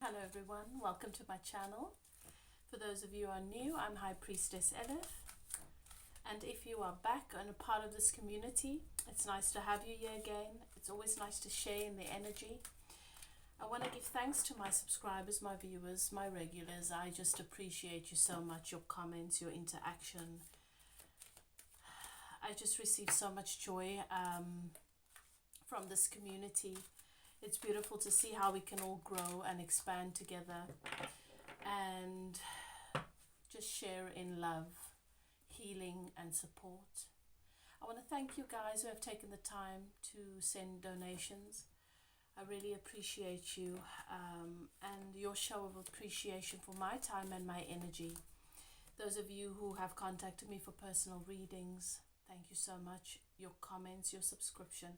Hello everyone, welcome to my channel. For those of you who are new, I'm High Priestess Elif. And if you are back and a part of this community, it's nice to have you here again. It's always nice to share in the energy. I want to give thanks to my subscribers, my viewers, my regulars. I just appreciate you so much, your comments, your interaction. I just receive so much joy from this community. It's beautiful to see how we can all grow and expand together and just share in love, healing and support. I want to thank you guys who have taken the time to send donations. I really appreciate you and your show of appreciation for my time and my energy. Those of you who have contacted me for personal readings, thank you so much. Your comments, your subscription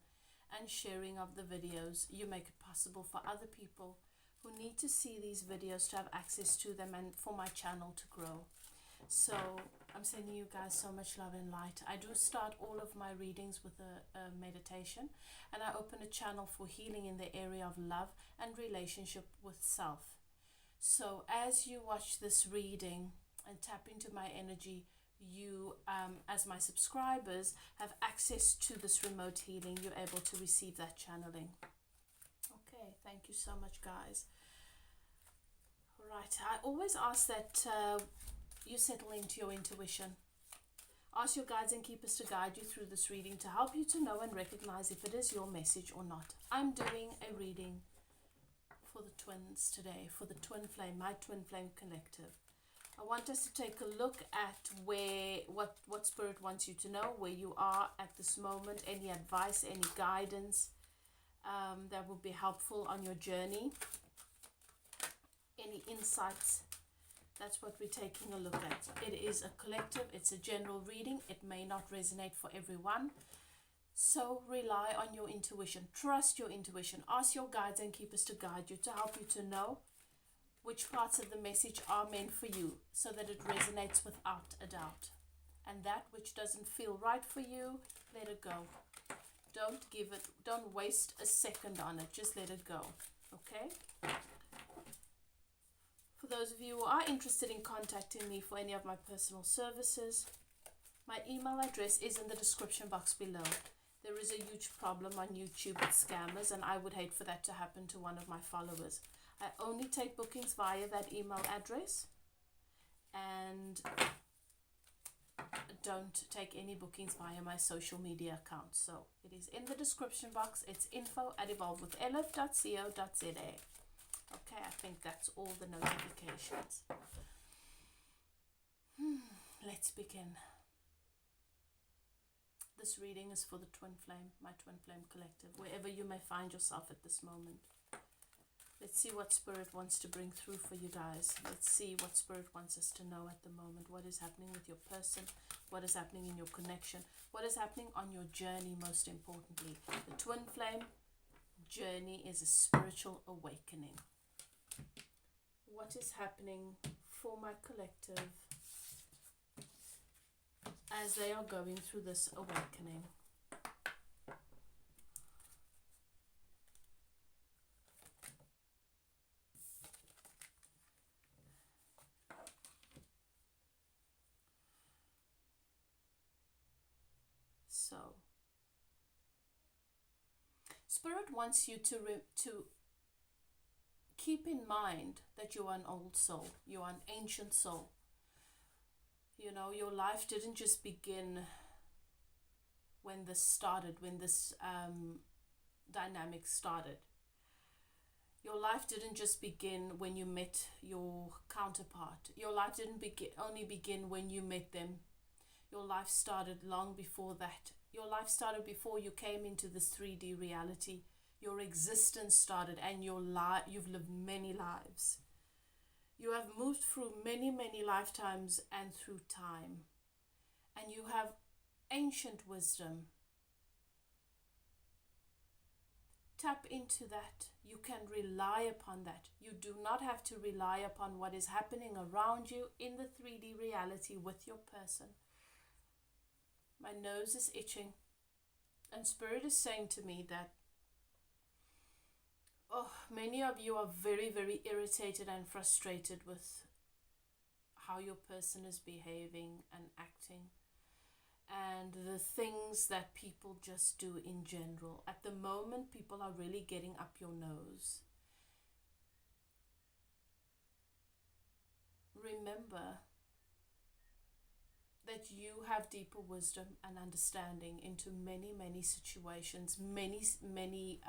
and sharing of the videos, you make it possible for other people who need to see these videos to have access to them and for my channel to grow. So I'm sending you guys so much love and light. I do start all of my readings with a meditation, and I open a channel for healing in the area of love and relationship with self. So as you watch this reading and tap into my energy, you as my subscribers have access to this remote healing. You're able to receive that channeling. Okay, thank you so much guys. Right, I always ask that you settle into your intuition. Ask your guides and keepers to guide you through this reading to help you to know and recognize if it is your message or not. I'm doing a reading for the twins today, for the twin flame, my twin flame collective. I want us to take a look at what Spirit wants you to know, where you are at this moment, any advice, any guidance that would be helpful on your journey, any insights. That's what we're taking a look at. It is a collective, it's a general reading. It may not resonate for everyone. So rely on your intuition. Trust your intuition. Ask your guides and keepers to guide you, to help you to know which parts of the message are meant for you so that it resonates without a doubt. And that which doesn't feel right for you, let it go. Don't waste a second on it. Just let it go. Okay? For those of you who are interested in contacting me for any of my personal services, my email address is in the description box below. There is a huge problem on YouTube with scammers, and I would hate for that to happen to one of my followers. I only take bookings via that email address and don't take any bookings via my social media accounts. So it is in the description box. It's info@evolvewithelif.co.za. Okay, I think that's all the notifications. Let's begin. This reading is for the twin flame, my twin flame collective, wherever you may find yourself at this moment. Let's see what Spirit wants to bring through for you guys. Let's see what Spirit wants us to know at the moment. What is happening with your person? What is happening in your connection? What is happening on your journey, most importantly? The twin flame journey is a spiritual awakening. What is happening for my collective as they are going through this awakening? So, Spirit wants you to keep in mind that you are an old soul. You are an ancient soul. You know, your life didn't just begin when this started, when this dynamic started. Your life didn't just begin when you met your counterpart. Your life didn't only begin when you met them. Your life started long before that. Your life started before you came into this 3D reality. Your existence started, and you've lived many lives. You have moved through many, many lifetimes and through time. And you have ancient wisdom. Tap into that. You can rely upon that. You do not have to rely upon what is happening around you in the 3D reality with your person. My nose is itching, and Spirit is saying to me that Oh, many of you are very, very irritated and frustrated with how your person is behaving and acting, and the things that people just do in general. At the moment, people are really getting up your nose. Remember that you have deeper wisdom and understanding into many, many situations, many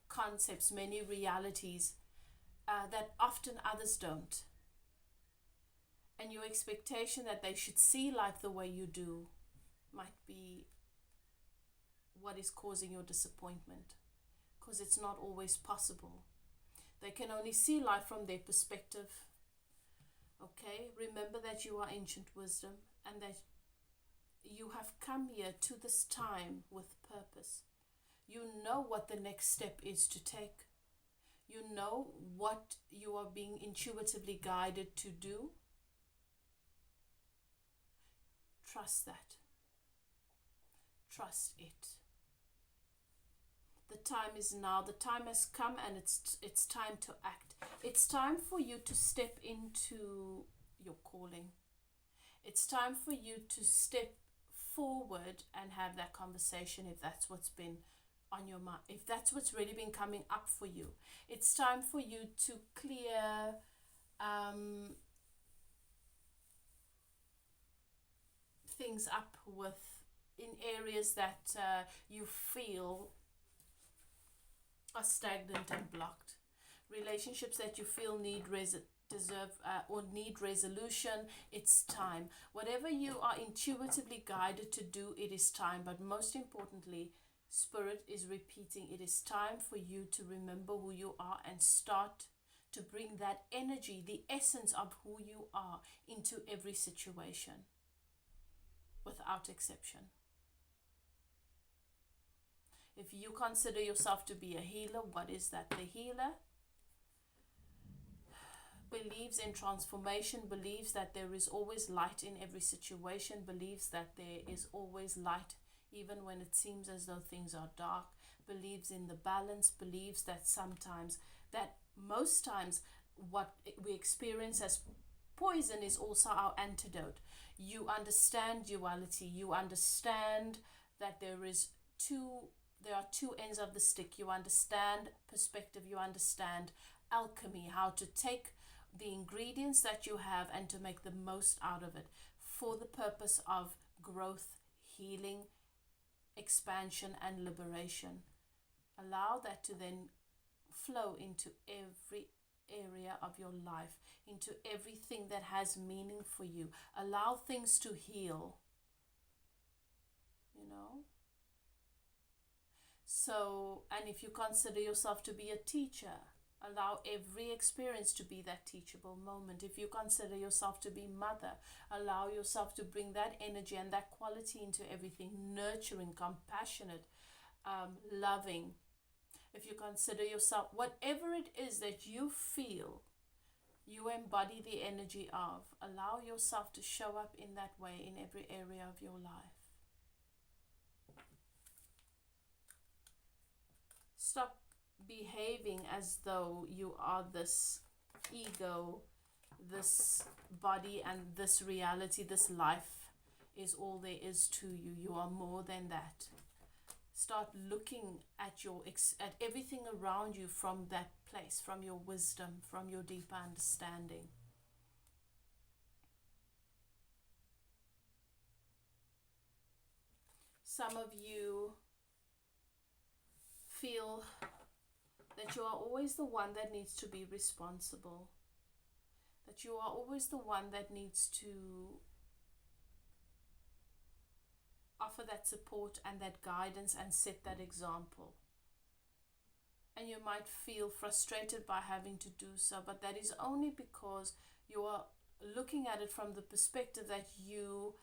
concepts, many realities that often others don't. And your expectation that they should see life the way you do might be what is causing your disappointment, because it's not always possible. They can only see life from their perspective. Okay, remember that you are ancient wisdom and that you have come here to this time with purpose. You know what the next step is to take. You know what you are being intuitively guided to do. Trust that. Trust it. The time is now. The time has come, and it's time to act. It's time for you to step into your calling. It's time for you to step forward and have that conversation, if that's what's been on your mind, if that's what's really been coming up for you. It's time for you to clear things up with in areas that you feel are stagnant and blocked. Relationships that you feel need resolution. It's time. Whatever you are intuitively guided to do, it is time. But most importantly, Spirit is repeating, it is time for you to remember who you are and start to bring that energy, the essence of who you are, into every situation without exception. If you consider yourself to be a healer, what is that? The healer believes in transformation, believes that there is always light in every situation, believes that there is always light even when it seems as though things are dark, believes in the balance, believes that most times what we experience as poison is also our antidote. You understand duality. You understand that there are two ends of the stick. You understand perspective. You understand alchemy, how to take the ingredients that you have and to make the most out of it for the purpose of growth, healing, expansion, and liberation. Allow that to then flow into every area of your life, into everything that has meaning for you. Allow things to heal, So, and if you consider yourself to be a teacher, allow every experience to be that teachable moment. If you consider yourself to be mother, allow yourself to bring that energy and that quality into everything, nurturing, compassionate, loving. If you consider yourself, whatever it is that you feel you embody the energy of, allow yourself to show up in that way in every area of your life. Stop behaving as though you are this ego, this body, and this reality, this life is all there is to you. You are more than that. Start looking at everything around you from that place, from your wisdom, from your deeper understanding. Some of you feel that you are always the one that needs to be responsible, that you are always the one that needs to offer that support and that guidance and set that example. And you might feel frustrated by having to do so, but that is only because you are looking at it from the perspective that you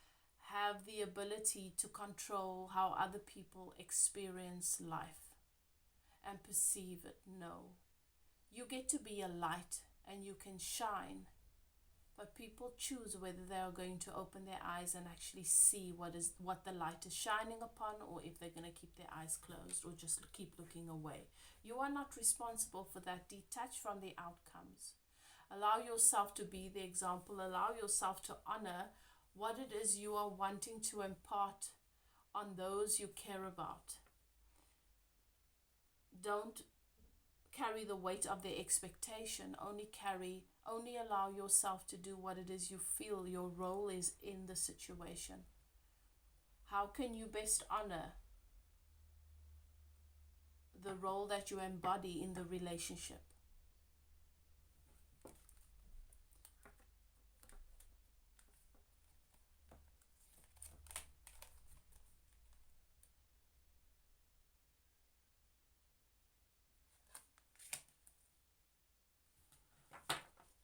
have the ability to control how other people experience life and perceive it. No. You get to be a light and you can shine but people choose whether they are going to open their eyes and actually see what the light is shining upon, or if they're going to keep their eyes closed or just keep looking away. You are not responsible for that. Detach from the outcomes. Allow yourself to be the example. Allow yourself to honor what it is you are wanting to impart on those you care about. Don't carry the weight of their expectation. Only allow yourself to do what it is you feel your role is in the situation. How can you best honor the role that you embody in the relationship?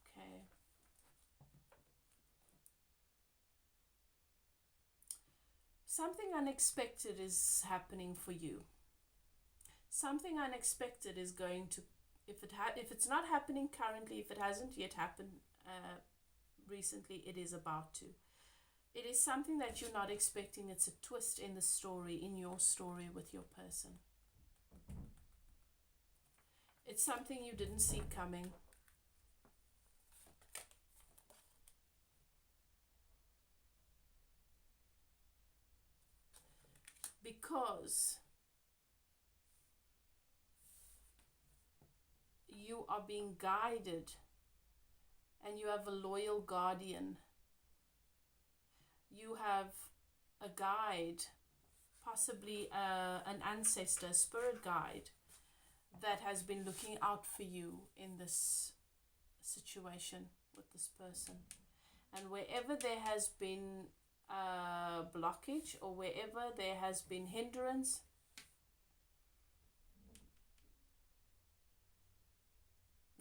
Okay. Something unexpected is happening for you. Something unexpected is going to, if it's not happening currently, if it hasn't yet happened recently, it is about to. It is something that you're not expecting. It's a twist in the story, in your story with your person. It's something you didn't see coming. Because you are being guided and you have a loyal guardian. You have a guide, possibly an ancestor, spirit guide, that has been looking out for you in this situation with this person. And wherever there has been blockage, or wherever there has been hindrance,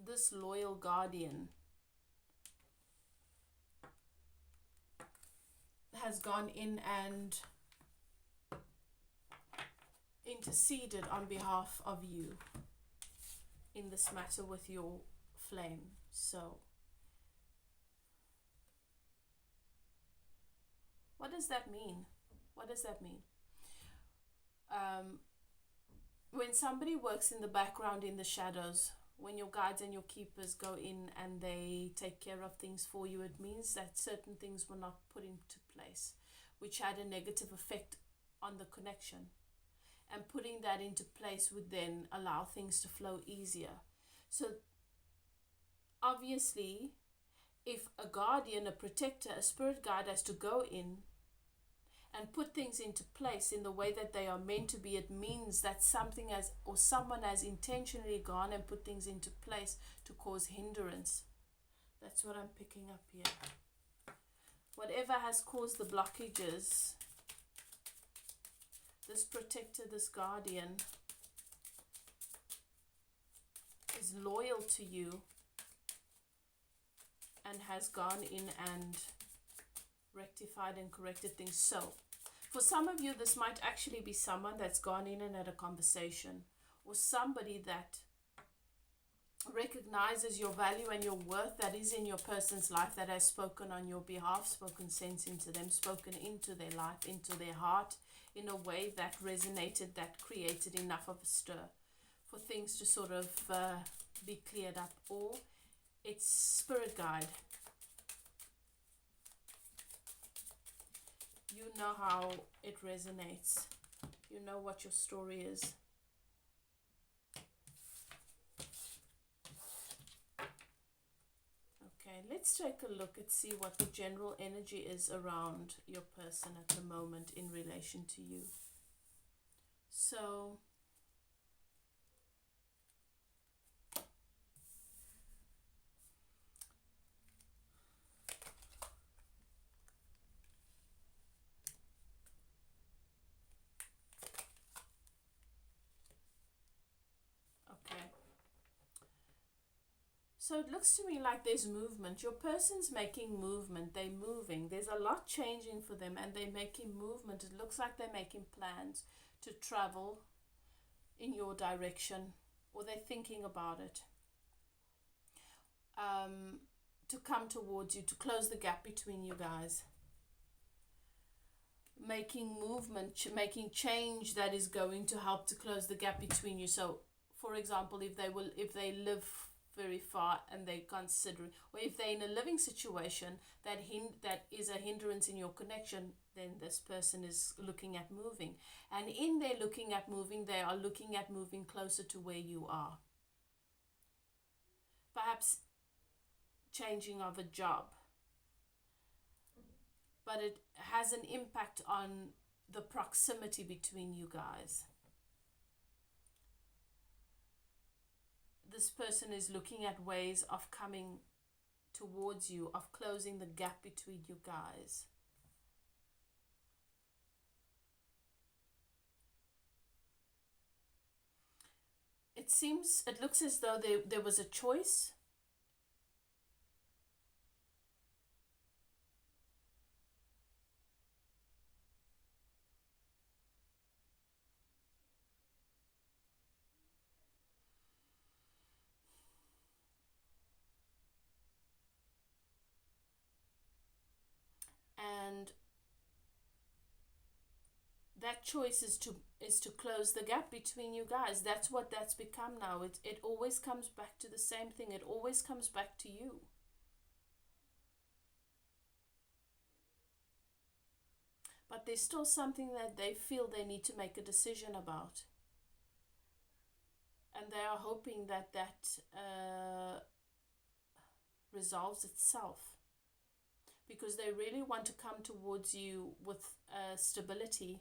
this loyal guardian has gone in and interceded on behalf of you in this matter with your flame. So what does that mean? What does that mean? When somebody works in the background, in the shadows, when your guides and your keepers go in and they take care of things for you, it means that certain things were not put into place, which had a negative effect on the connection. And putting that into place would then allow things to flow easier. So obviously, if a guardian, a protector, a spirit guide has to go in and put things into place in the way that they are meant to be, it means that something has, or someone has intentionally gone and put things into place to cause hindrance. That's what I'm picking up here. Whatever has caused the blockages, this protector, this guardian, is loyal to you and has gone in and rectified and corrected things. So for some of you, this might actually be someone that's gone in and had a conversation, or somebody that recognizes your value and your worth that is in your person's life, that has spoken on your behalf, spoken sense into them, spoken into their life, into their heart, in a way that resonated, that created enough of a stir for things to sort of be cleared up. Or it's spirit guide. You know how it resonates. You know what your story is. Okay, let's take a look and see what the general energy is around your person at the moment in relation to you. So So it looks to me like there's movement. Your person's making movement. They're moving. There's a lot changing for them, and they're making movement. It looks like they're making plans to travel in your direction, or they're thinking about it. to come towards you, to close the gap between you guys. Making movement, making change that is going to help to close the gap between you. So, for example, if they live very far and they consider, or if they're in a living situation that is a hindrance in your connection, then this person is looking at moving. And in their looking at moving, they are looking at moving closer to where you are. Perhaps changing of a job. But it has an impact on the proximity between you guys. This person is looking at ways of coming towards you, of closing the gap between you guys. It looks as though there was a choice. And that choice is to close the gap between you guys. That's what that's become now. It always comes back to the same thing. It always comes back to you. But there's still something that they feel they need to make a decision about. And they are hoping that resolves itself. Because they really want to come towards you with stability.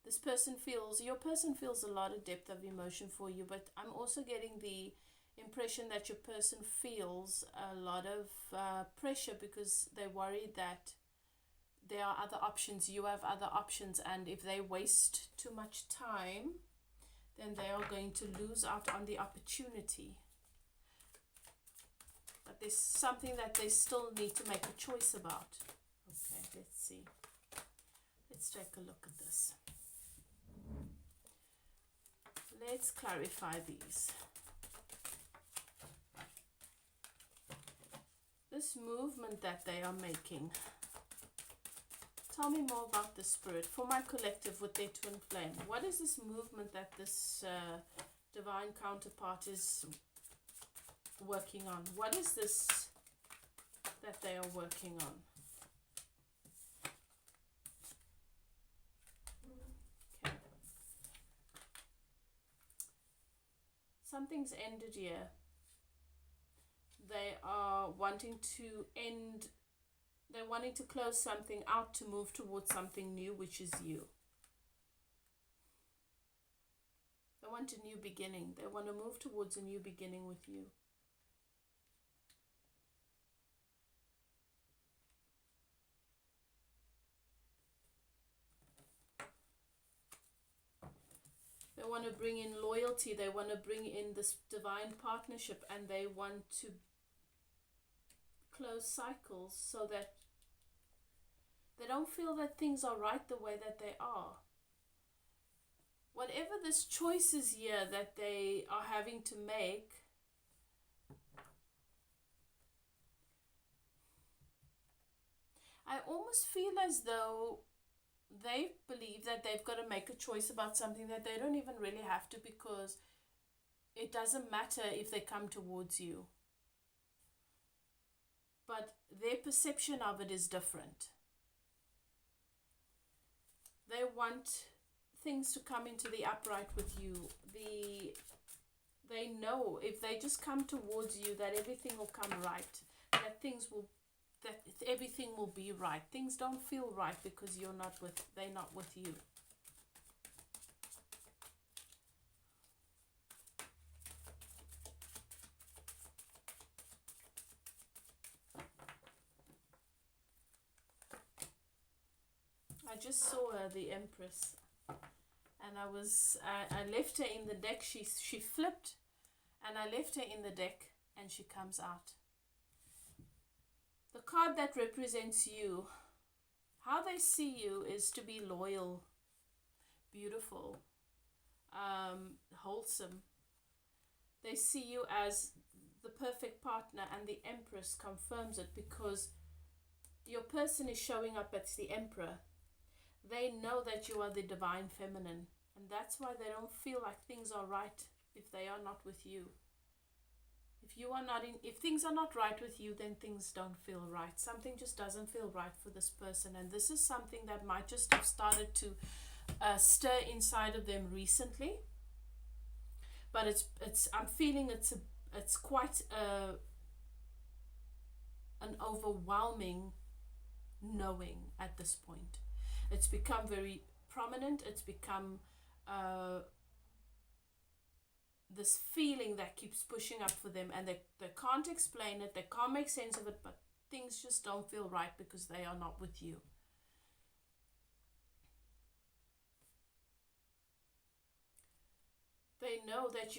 Your person feels a lot of depth of emotion for you, but I'm also getting the impression that your person feels a lot of pressure because they're worried that there are other options, you have other options, and if they waste too much time, then they are going to lose out on the opportunity. But there's something that they still need to make a choice about. Okay, let's see. Let's take a look at this. Let's clarify these. This movement that they are making. Tell me more about the spirit. For my collective with their twin flame, what is this movement that this divine counterpart is working on? What is this that they are working on? Okay. Something's ended here. They are wanting to end. They're wanting to close something out to move towards something new, which is you. They want a new beginning. They want to move towards a new beginning with you. They want to bring in loyalty. They want to bring in this divine partnership, and they want to close cycles so that they don't feel that things are right the way that they are. Whatever this choice is here that they are having to make, I almost feel as though they believe that they've got to make a choice about something that they don't even really have to, because it doesn't matter if they come towards you. But their perception of it is different. They want things to come into the upright with you. They know if they just come towards you that everything will come right, that everything will be right. Things don't feel right because they're not with you. I just saw her, the Empress, and I left her in the deck. She flipped, and I left her in the deck, and she comes out. The card that represents you, how they see you is to be loyal, beautiful, wholesome. They see you as the perfect partner, and the Empress confirms it, because your person is showing up as the Emperor. They know that you are the divine feminine, and that's why they don't feel like things are right if they are not with you. If things are not right with you, then things don't feel right. Something just doesn't feel right for this person, and this is something that might just have started to stir inside of them recently. But I'm feeling it's quite an overwhelming knowing at this point. It's become very prominent. It's become this feeling that keeps pushing up for them, and they can't explain it, they can't make sense of it, but things just don't feel right because they are not with you. They know that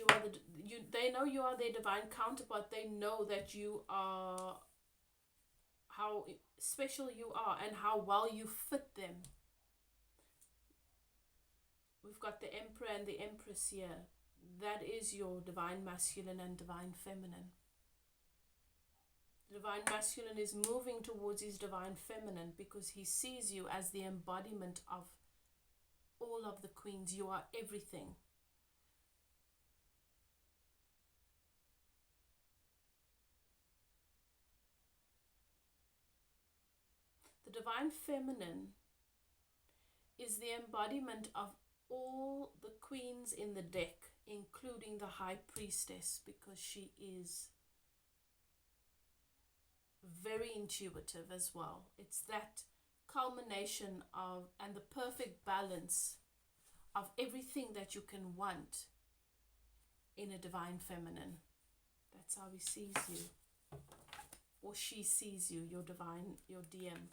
they know you are their divine counterpart. They know that you are, how special you are and how well you fit them. We've got the Emperor and the Empress here. That is your divine masculine and divine feminine. The divine masculine is moving towards his divine feminine because he sees you as the embodiment of all of the queens. You are everything. The divine feminine is the embodiment of all the queens in the deck, including the High Priestess, because she is very intuitive as well. It's that culmination of, and the perfect balance of everything that you can want in a divine feminine. That's how he sees you, or she sees you, your divine, your DM.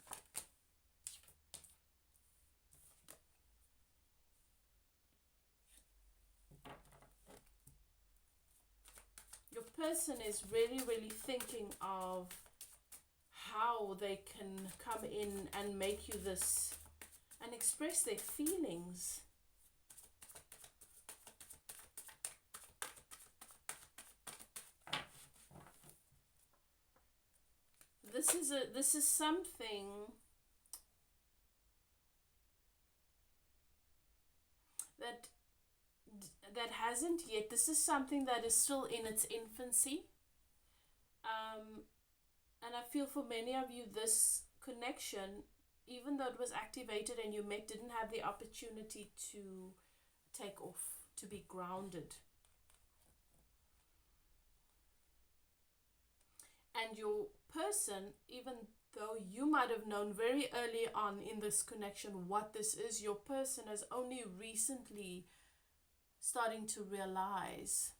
Your person is really, really thinking of how they can come in and make you this and express their feelings. This is something that hasn't yet, this is something that is still in its infancy. And I feel for many of you, this connection, even though it was activated and you didn't have the opportunity to take off, to be grounded. And your person, even though you might have known very early on in this connection what this is, your person is only recently starting to realize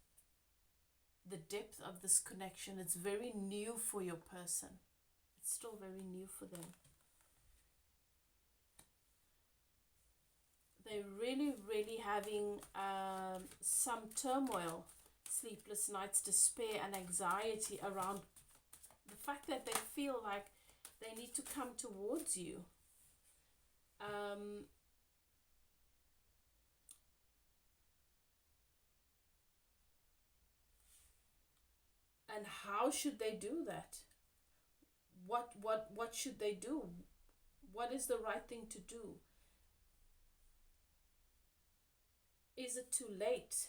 the depth of this connection. It's very new for your person. It's still very new for them. They're really, really having some turmoil, sleepless nights, despair and anxiety around the fact that they feel like they need to come towards you. And how should they do that? What should they do? What is the right thing to do? Is it too late?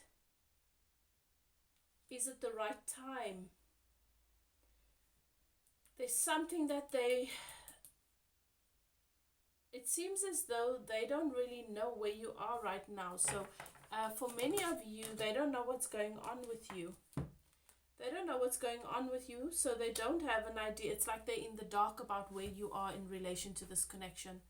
Is it the right time? There's something that it seems as though they don't really know where you are right now. So for many of you, they don't know what's going on with you. They don't know what's going on with you, so they don't have an idea. It's like they're in the dark about where you are in relation to this connection.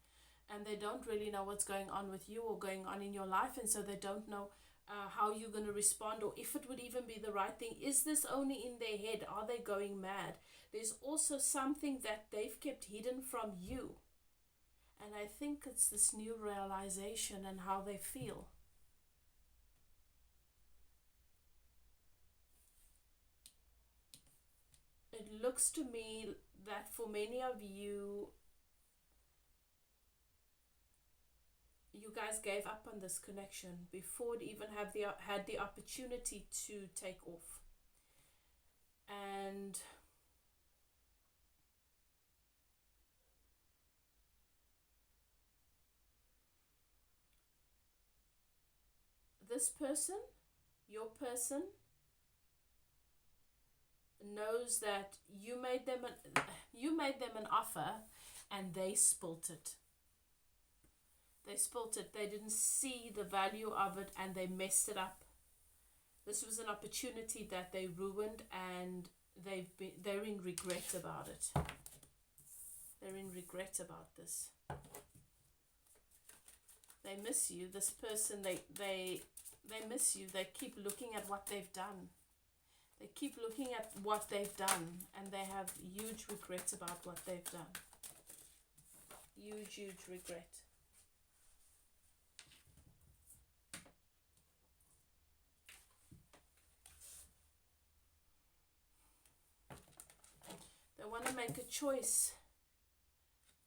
And they don't really know what's going on with you or going on in your life. And so they don't know how you're going to respond, or if it would even be the right thing. Is this only in their head? Are they going mad? There's also something that they've kept hidden from you. And I think it's this new realization and how they feel. It looks to me that for many of you, you guys gave up on this connection before it even had the opportunity to take off. And this person, your person, knows that you made them an offer, and they spilt it. They didn't see the value of it, and they messed it up. This was an opportunity that they ruined, and they're in regret about it. They're in regret about this. They miss you. This person, they miss you. They keep looking at what they've done. They keep looking at what they've done, and they have huge regrets about what they've done. Huge regret. They want to make a choice.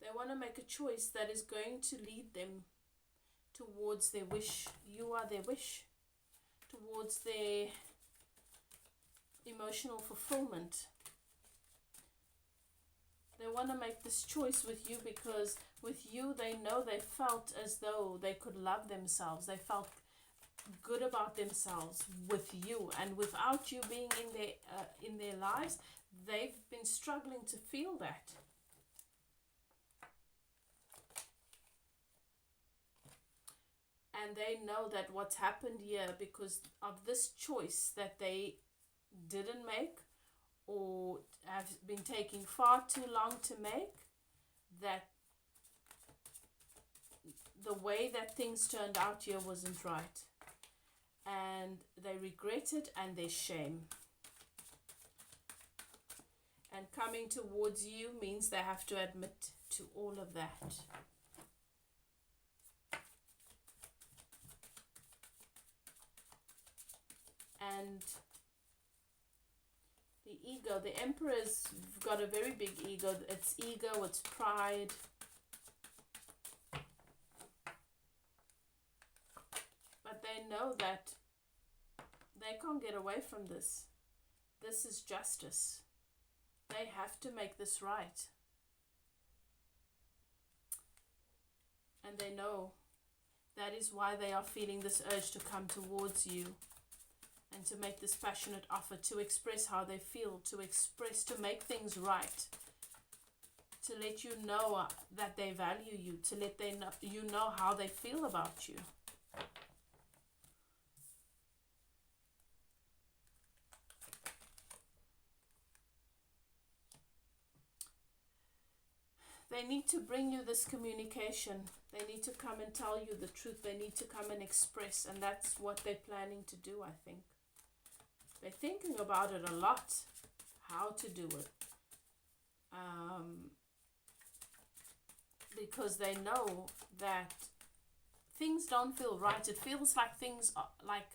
They want to make a choice that is going to lead them towards their wish. You are their wish. Towards their emotional fulfillment. They want to make this choice with you because with you they know they felt as though they could love themselves. They felt good about themselves with you, and without you being in their lives, they've been struggling to feel that. And they know that what's happened here, because of this choice that they didn't make or have been taking far too long to make, that the way that things turned out here wasn't right. And they regret it, and they shame. And coming towards you means they have to admit to all of that. And the ego, the Emperor's got a very big ego. It's ego, it's pride. But they know that they can't get away from this. This is justice. They have to make this right. And they know that is why they are feeling this urge to come towards you and to make this passionate offer, to express how they feel, to make things right, to let you know that they value you, to let you know how they feel about you. They need to bring you this communication. They need to come and tell you the truth. They need to come and express, and that's what they're planning to do, I think. They're thinking about it a lot, how to do it. Because they know that things don't feel right. It feels like things are, like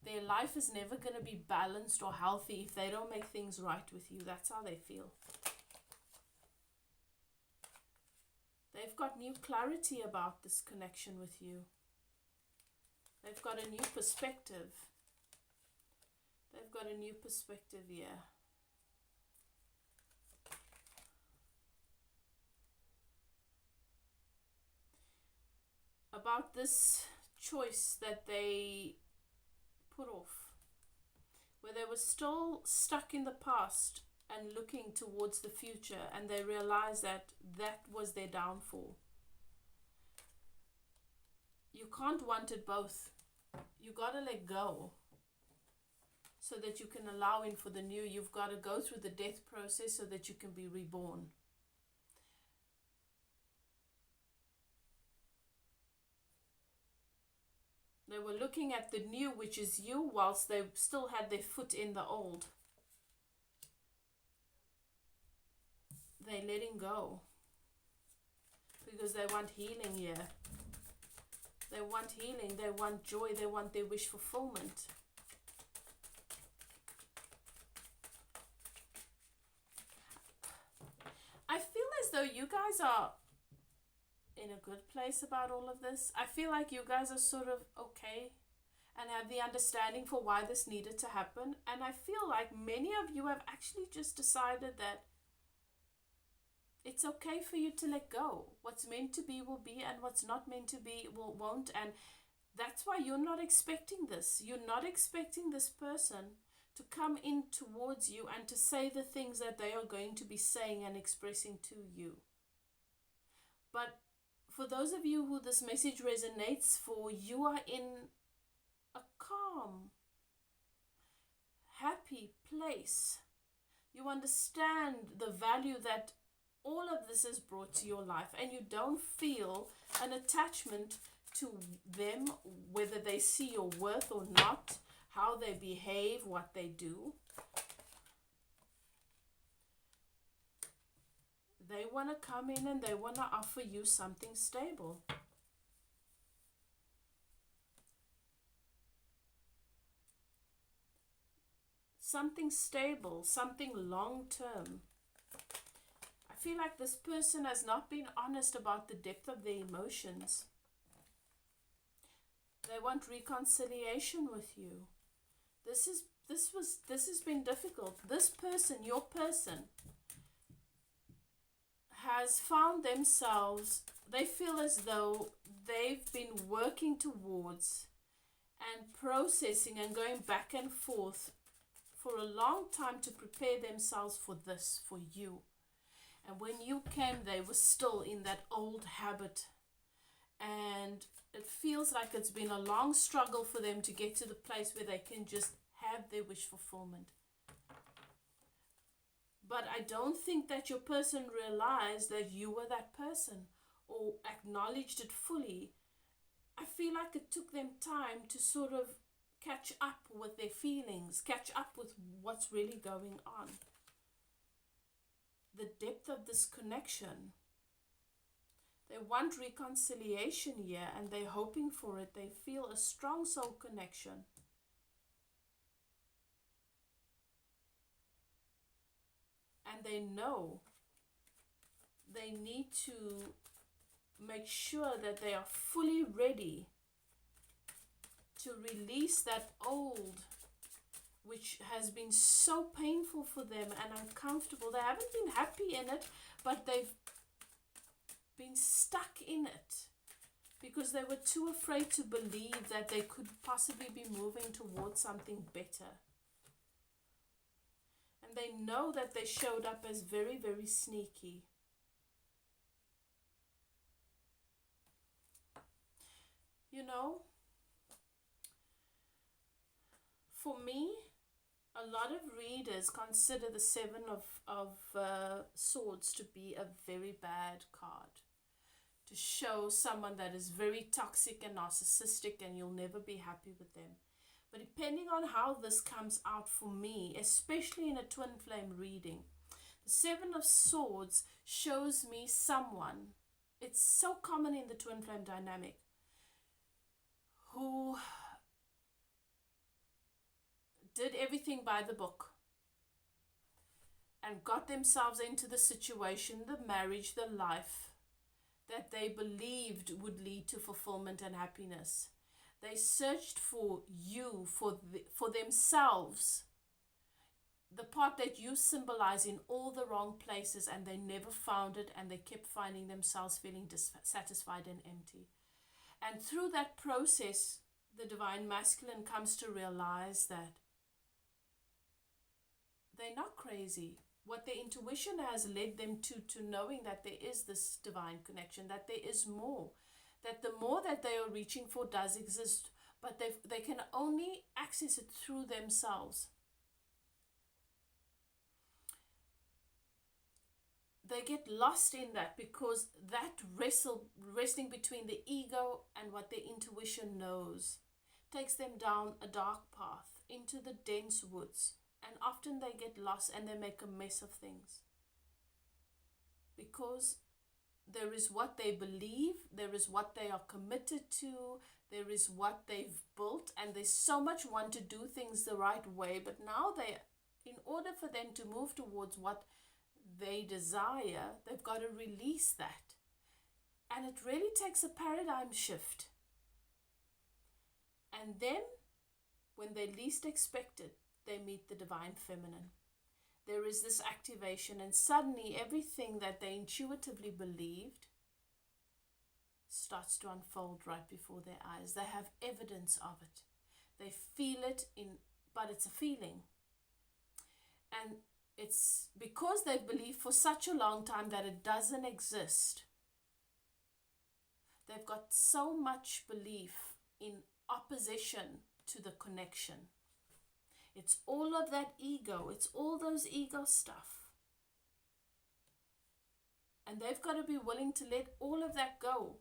their life is never going to be balanced or healthy if they don't make things right with you. That's how they feel. They've got new clarity about this connection with you. They've got a new perspective. They've got a new perspective here. About this choice that they put off, where they were still stuck in the past and looking towards the future, and they realized that that was their downfall. You can't want it both. You got to let go so that you can allow in for the new. You've got to go through the death process so that you can be reborn. They were looking at the new, which is you, whilst they still had their foot in the old. They're letting go because they want healing here. They want healing, they want joy, they want their wish fulfillment. I feel as though you guys are in a good place about all of this. I feel like you guys are sort of okay. and have the understanding for why this needed to happen. And I feel like many of you have actually just decided that it's okay for you to let go. What's meant to be will be, and what's not meant to be won't. And that's why you're not expecting this. You're not expecting this person to come in towards you and to say the things that they are going to be saying and expressing to you. But for those of you who this message resonates for, you are in a calm, happy place. You understand the value that all of this has brought to your life, and you don't feel an attachment to them, whether they see your worth or not, how they behave, what they do. They want to come in and they want to offer you something stable. Something stable, something long term. I feel like this person has not been honest about the depth of their emotions. They want reconciliation with you. This has been difficult. This person, your person, has found themselves, they feel as though they've been working towards and processing and going back and forth for a long time to prepare themselves for this, for you. And when you came, they were still in that old habit. And it feels like it's been a long struggle for them to get to the place where they can just have their wish fulfillment. But I don't think that your person realized that you were that person or acknowledged it fully. I feel like it took them time to sort of catch up with their feelings, catch up with what's really going on. The depth of this connection. They want reconciliation here and they're hoping for it. They feel a strong soul connection. And they know they need to make sure that they are fully ready to release that old, which has been so painful for them and uncomfortable. They haven't been happy in it, but they've been stuck in it because they were too afraid to believe that they could possibly be moving towards something better. And they know that they showed up as very, very sneaky. You know, for me, a lot of readers consider the Seven of Swords to be a very bad card, to show someone that is very toxic and narcissistic and you'll never be happy with them. But depending on how this comes out for me, especially in a twin flame reading, the Seven of Swords shows me someone, it's so common in the twin flame dynamic, who did everything by the book and got themselves into the situation, the marriage, the life that they believed would lead to fulfillment and happiness. They searched for you, for themselves, the part that you symbolize in all the wrong places, and they never found it, and they kept finding themselves feeling dissatisfied and empty. And through that process, the divine masculine comes to realize that they're not crazy. What their intuition has led them to knowing that there is this divine connection, that there is more, that the more that they are reaching for does exist, but they can only access it through themselves. They get lost in that because that wrestling between the ego and what their intuition knows takes them down a dark path into the dense woods. And often they get lost and they make a mess of things. Because there is what they believe, there is what they are committed to, there is what they've built, and there's so much want to do things the right way. But now in order for them to move towards what they desire, they've got to release that. And it really takes a paradigm shift. And then when they least expect it, they meet the divine feminine. There is this activation, and suddenly everything that they intuitively believed starts to unfold right before their eyes. They have evidence of it. They feel it but it's a feeling. And it's because they've believed for such a long time that it doesn't exist. They've got so much belief in opposition to the connection. It's all of that ego. It's all those ego stuff. And they've got to be willing to let all of that go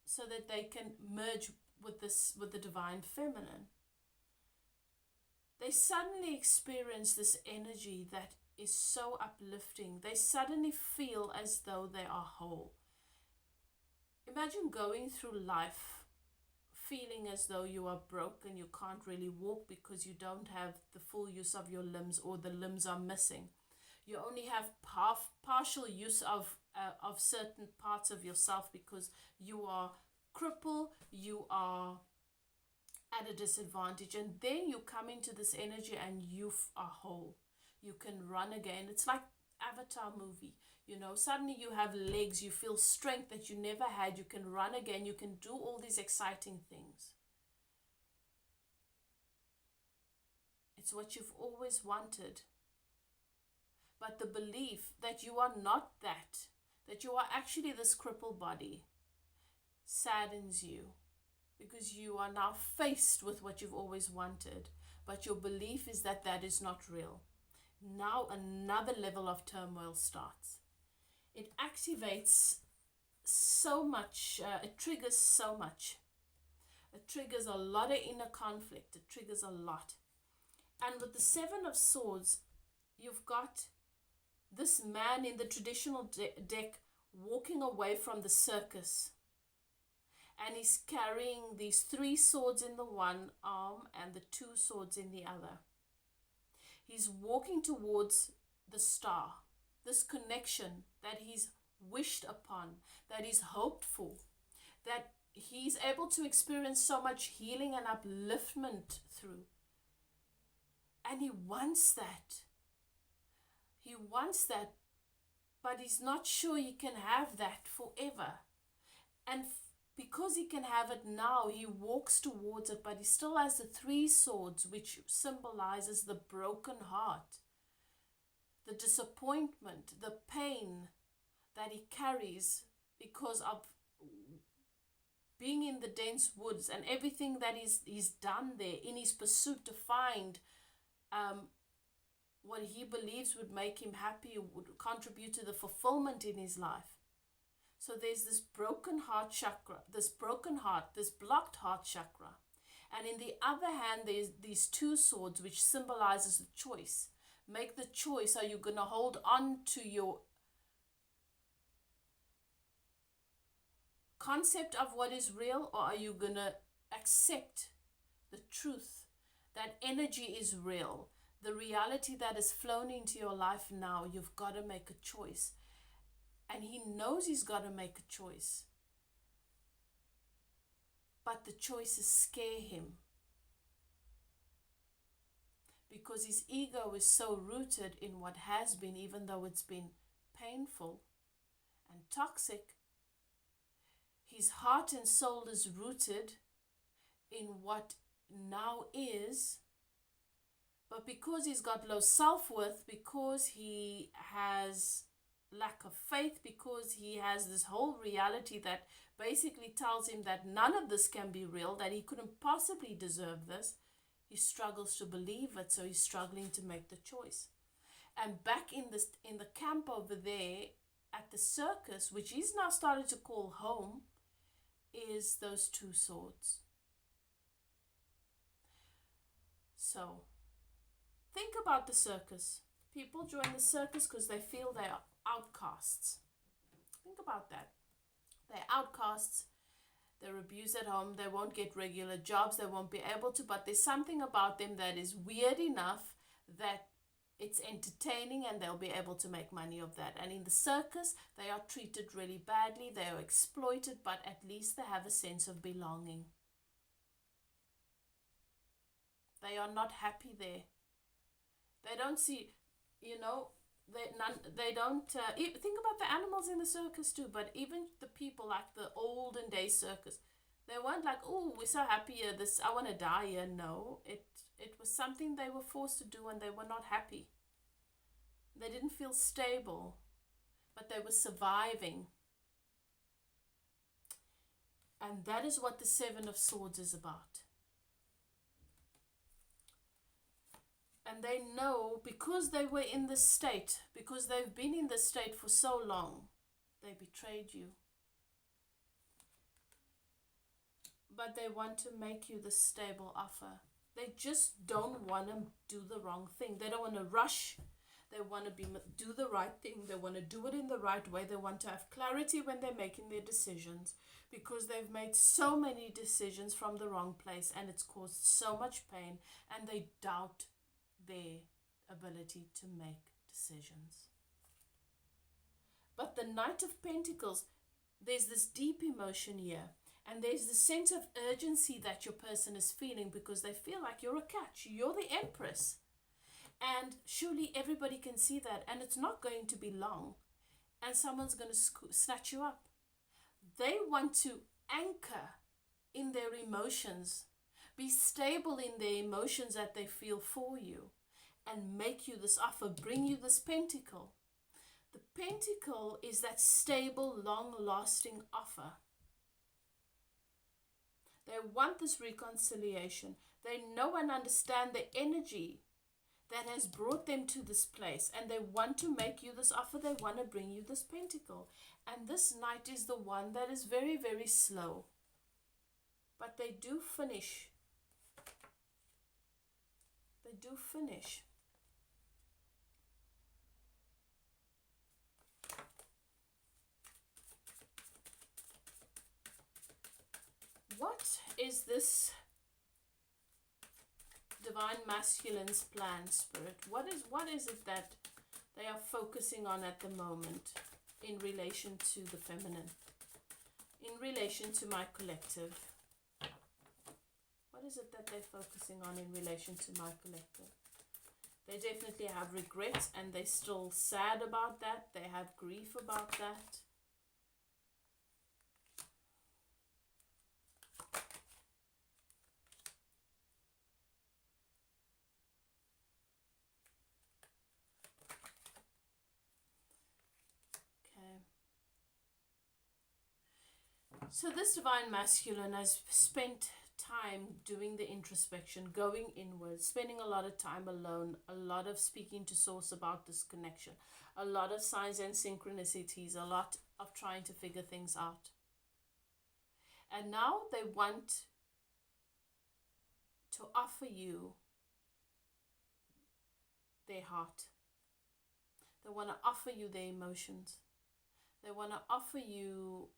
so that they can merge with the divine feminine. They suddenly experience this energy that is so uplifting. They suddenly feel as though they are whole. Imagine going through life feeling as though you are broke and you can't really walk because you don't have the full use of your limbs, or the limbs are missing. You only have partial use of certain parts of yourself because you are crippled, you are at a disadvantage, and then you come into this energy and you are whole. You can run again. It's like Avatar movie. Suddenly you have legs, you feel strength that you never had, you can run again, you can do all these exciting things. It's what you've always wanted. But the belief that you are not that you are actually this crippled body, saddens you, because you are now faced with what you've always wanted, but your belief is that that is not real. Now another level of turmoil starts. It activates so much, it triggers so much. It triggers a lot of inner conflict. It triggers a lot. And with the Seven of Swords, you've got this man in the traditional deck walking away from the circus. And he's carrying these 3 swords in the one arm and the 2 swords in the other. He's walking towards the star, this connection that he's wished upon, that he's hoped for, that he's able to experience so much healing and upliftment through. And he wants that. He wants that, but he's not sure he can have that forever. And because he can have it now, he walks towards it, but he still has the 3 swords, which symbolizes the broken heart, the disappointment, the pain that he carries because of being in the dense woods and everything that he's done there in his pursuit to find what he believes would make him happy, would contribute to the fulfillment in his life. So there's this broken heart chakra, this blocked heart chakra. And in the other hand, there's these 2 swords, which symbolizes the choice. Make the choice. Are you going to hold on to your concept of what is real, or are you going to accept the truth that energy is real? The reality that has flown into your life now, you've got to make a choice. And he knows he's got to make a choice. But the choices scare him. Because his ego is so rooted in what has been, even though it's been painful and toxic. His heart and soul is rooted in what now is. But because he's got low self-worth, because he has lack of faith, because he has this whole reality that basically tells him that none of this can be real, that he couldn't possibly deserve this, he struggles to believe it, so he's struggling to make the choice. And back in the camp over there at the circus, which he's now started to call home, is those 2 swords. So think about the circus. People join the circus because they feel they are outcasts. Think about that. They're outcasts. They're abused at home. They won't get regular jobs. They won't be able to. But there's something about them that is weird enough that it's entertaining, and they'll be able to make money of that. And in the circus, they are treated really badly. They are exploited, but at least they have a sense of belonging. They are not happy there. They don't see, you know, they don't, think about the animals in the circus too, but even the people like the olden day circus, they weren't like, oh, we're so happy here, this, I want to die here. No, it was something they were forced to do and they were not happy. They didn't feel stable, but they were surviving. And that is what the Seven of Swords is about. And they know, because they were in this state, because they've been in this state for so long, they betrayed you. But they want to make you the stable offer. They just don't want to do the wrong thing. They don't want to rush. They want to do the right thing. They want to do it in the right way. They want to have clarity when they're making their decisions, because they've made so many decisions from the wrong place and it's caused so much pain, and they doubt their ability to make decisions. But the Knight of Pentacles, there's this deep emotion here, and there's the sense of urgency that your person is feeling, because they feel like you're a catch, you're the Empress. And surely everybody can see that, and it's not going to be long, and someone's going to snatch you up. They want to anchor in their emotions, be stable in their emotions that they feel for you, and make you this offer, bring you this pentacle. The pentacle is that stable, long-lasting offer. They want this reconciliation. They know and understand the energy that has brought them to this place, and they want to make you this offer. They want to bring you this pentacle. And this Knight is the one that is very, very slow. But they do finish. They do finish. What is this Divine Masculine's plan, Spirit? What is it that they are focusing on at the moment in relation to the feminine, in relation to my collective? What is it that they're focusing on in relation to my collective? They definitely have regret, and they're still sad about that. They have grief about that. So this Divine Masculine has spent time doing the introspection, going inward, spending a lot of time alone, a lot of speaking to Source about this connection, a lot of signs and synchronicities, a lot of trying to figure things out. And now they want to offer you their heart. They want to offer you their emotions. They want to offer you,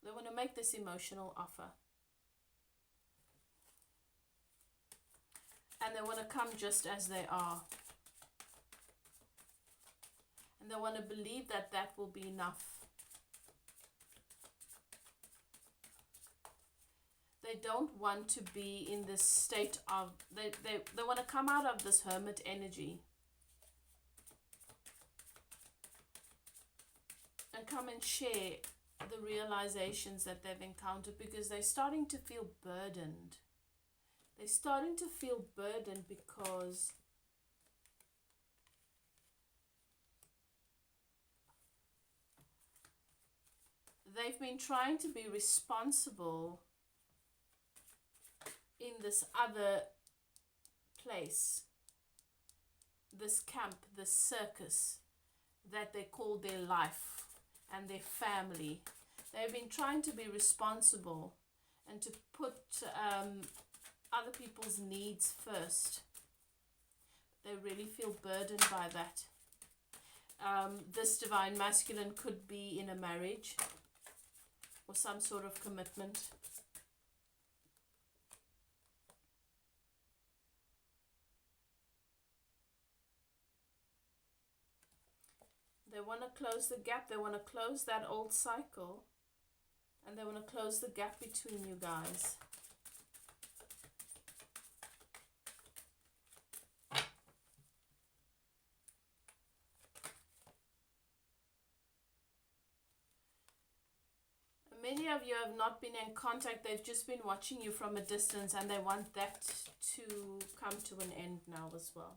they want to make this emotional offer. And they want to come just as they are. And they want to believe that that will be enough. They don't want to be in this state of, they want to come out of this hermit energy and come and share the realizations that they've encountered, because they're starting to feel burdened. They're starting to feel burdened because they've been trying to be responsible in this other place, this camp, this circus that they call their life and their family. They've been trying to be responsible and to put other people's needs first. They really feel burdened by that. This Divine Masculine could be in a marriage or some sort of commitment. They want to close the gap. They want to close that old cycle. And they want to close the gap between you guys. Many of you have not been in contact. They've just been watching you from a distance, and they want that to come to an end now as well.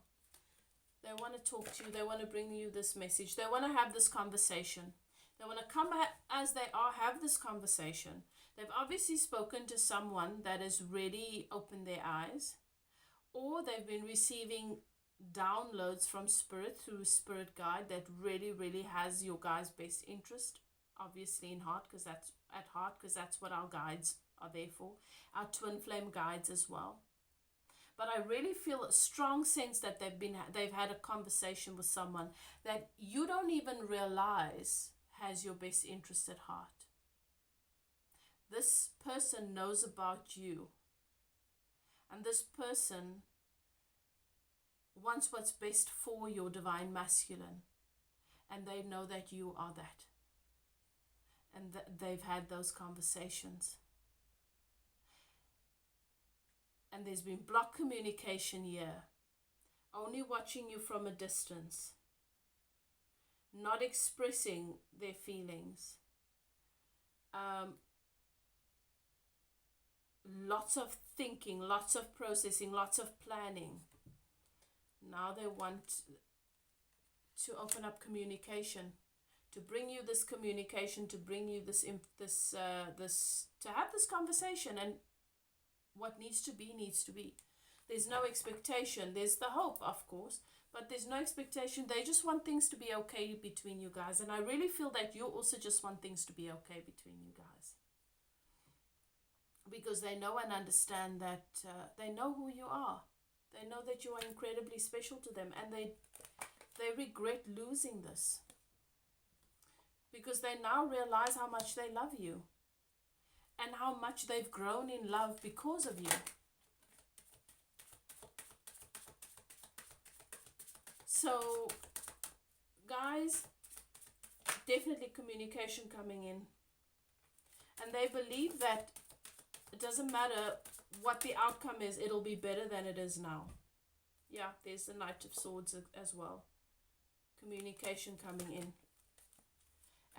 They want to talk to you. They want to bring you this message. They want to have this conversation. They want to come as they are, have this conversation. They've obviously spoken to someone that has really opened their eyes, or they've been receiving downloads from spirit through spirit guide that really, really has your guys' best interest, obviously in heart, because that's at heart, because that's what our guides are there for, our twin flame guides as well. But I really feel a strong sense that they've had a conversation with someone that you don't even realize has your best interest at heart. This person knows about you, and this person wants what's best for your divine masculine, and they know that you are that, and they've had those conversations. And there's been blocked communication here, only watching you from a distance, not expressing their feelings. Lots of thinking, lots of processing, lots of planning. Now they want to open up communication, to bring you this communication, to bring you this to have this conversation, and what needs to be needs to be. There's no expectation. There's the hope, of course, but there's no expectation. They just want things to be okay between you guys, and I really feel that you also just want things to be okay between you guys, because they know and understand that they know who you are. They know that you are incredibly special to them, and they regret losing this, because they now realize how much they love you and how much they've grown in love because of you. So, guys, definitely communication coming in. And they believe that it doesn't matter what the outcome is, it'll be better than it is now. Yeah, there's the Knight of Swords as well. Communication coming in.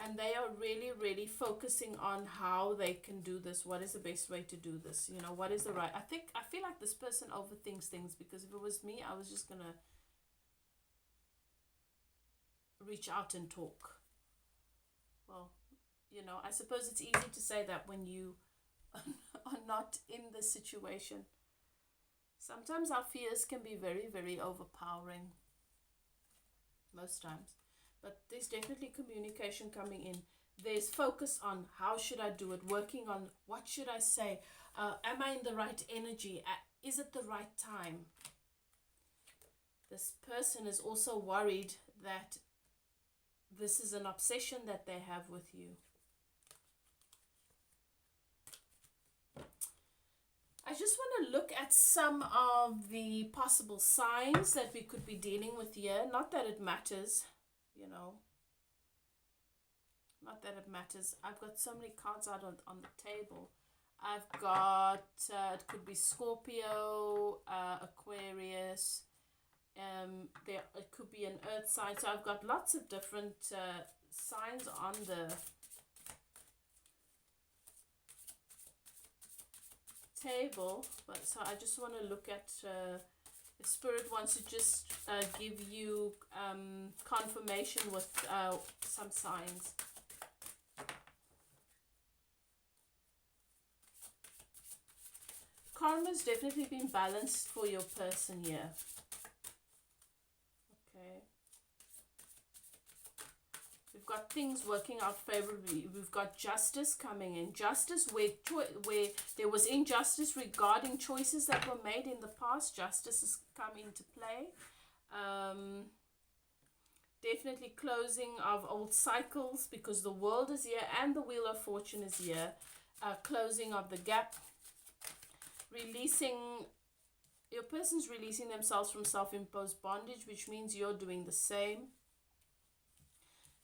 And they are really, really focusing on how they can do this. What is the best way to do this? You know, what is the right... I feel like this person overthinks things, because if it was me, I was just going to reach out and talk. Well, you know, I suppose it's easy to say that when you are not in this situation. Sometimes our fears can be very, very overpowering. Most times. But there's definitely communication coming in. There's focus on how should I do it, working on what should I say, am I in the right energy, is it the right time? This person is also worried that this is an obsession that they have with you. I just want to look at some of the possible signs that we could be dealing with here. Not that it matters. You know, not that it matters. I've got so many cards out on the table. I've got, it could be Scorpio, Aquarius, it could be an earth sign. So I've got lots of different signs on the table. But so I just want to look at... if Spirit wants to just give you confirmation with some signs. Karma's definitely been balanced for your person here. Okay. We've got things working out favorably. We've got justice coming in. Justice where there was injustice regarding choices that were made in the past. Justice has come into play. Definitely closing of old cycles, because the World is here and the Wheel of Fortune is here. Closing of the gap. Releasing... Your person's releasing themselves from self-imposed bondage, which means you're doing the same.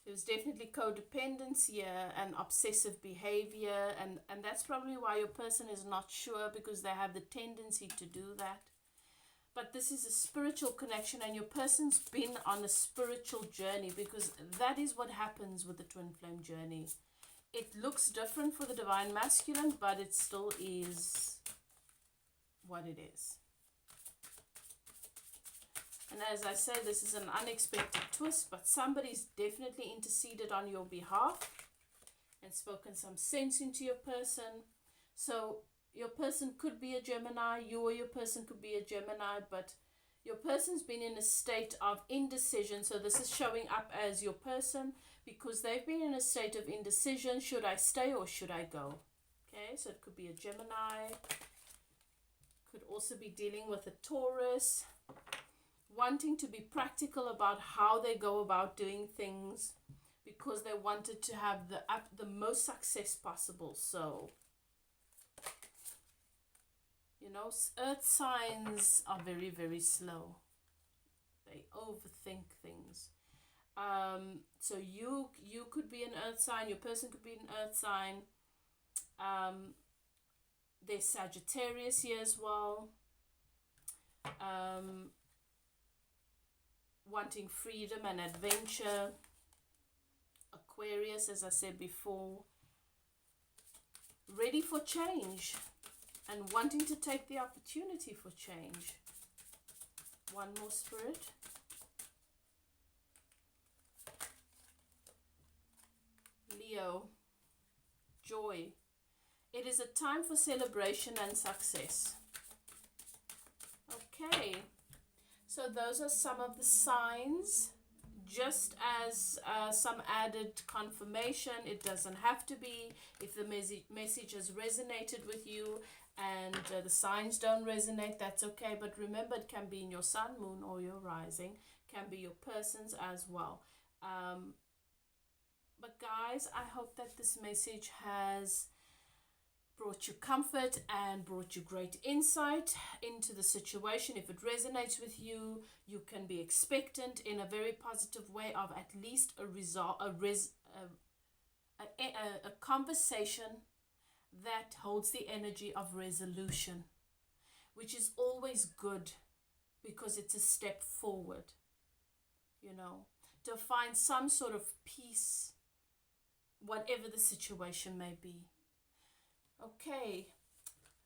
There's definitely codependence here and obsessive behavior, and that's probably why your person is not sure, because they have the tendency to do that. But this is a spiritual connection, and your person's been on a spiritual journey, because that is what happens with the twin flame journey. it looks different for the Divine Masculine, but it still is what it is. And as I say, this is an unexpected twist, but somebody's definitely interceded on your behalf and spoken some sense into your person. So your person could be a Gemini, you or your person could be a Gemini, but your person's been in a state of indecision. So this is showing up as your person because they've been in a state of indecision. Should I stay or should I go? Okay, so it could be a Gemini. Could also be dealing with a Taurus, wanting to be practical about how they go about doing things because they wanted to have the most success possible. So, you know, earth signs are very, very slow. They overthink things. So you could be an earth sign, your person could be an earth sign. There's Sagittarius here as well. Wanting freedom and adventure. Aquarius, as I said before, ready for change and wanting to take the opportunity for change. One more, Spirit. Leo, joy. It is a time for celebration and success. Okay. So those are some of the signs, just as some added confirmation. It doesn't have to be. If the message has resonated with you and the signs don't resonate, that's okay. But remember, it can be in your sun, moon, or your rising. Can be your person's as well. But guys, I hope that this message has brought you comfort and brought you great insight into the situation. If it resonates with you, you can be expectant in a very positive way of at least a conversation that holds the energy of resolution, which is always good because it's a step forward, you know, to find some sort of peace, whatever the situation may be. Okay,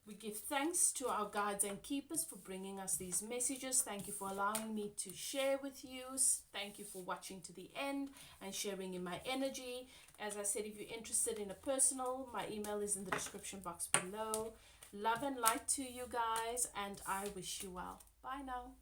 we give thanks to our guides and keepers for bringing us these messages. Thank you for allowing me to share with you. Thank you for watching to the end and sharing in my energy. As I said, if you're interested in a personal, my email is in the description box below. Love and light to you guys, and I wish you well. Bye now.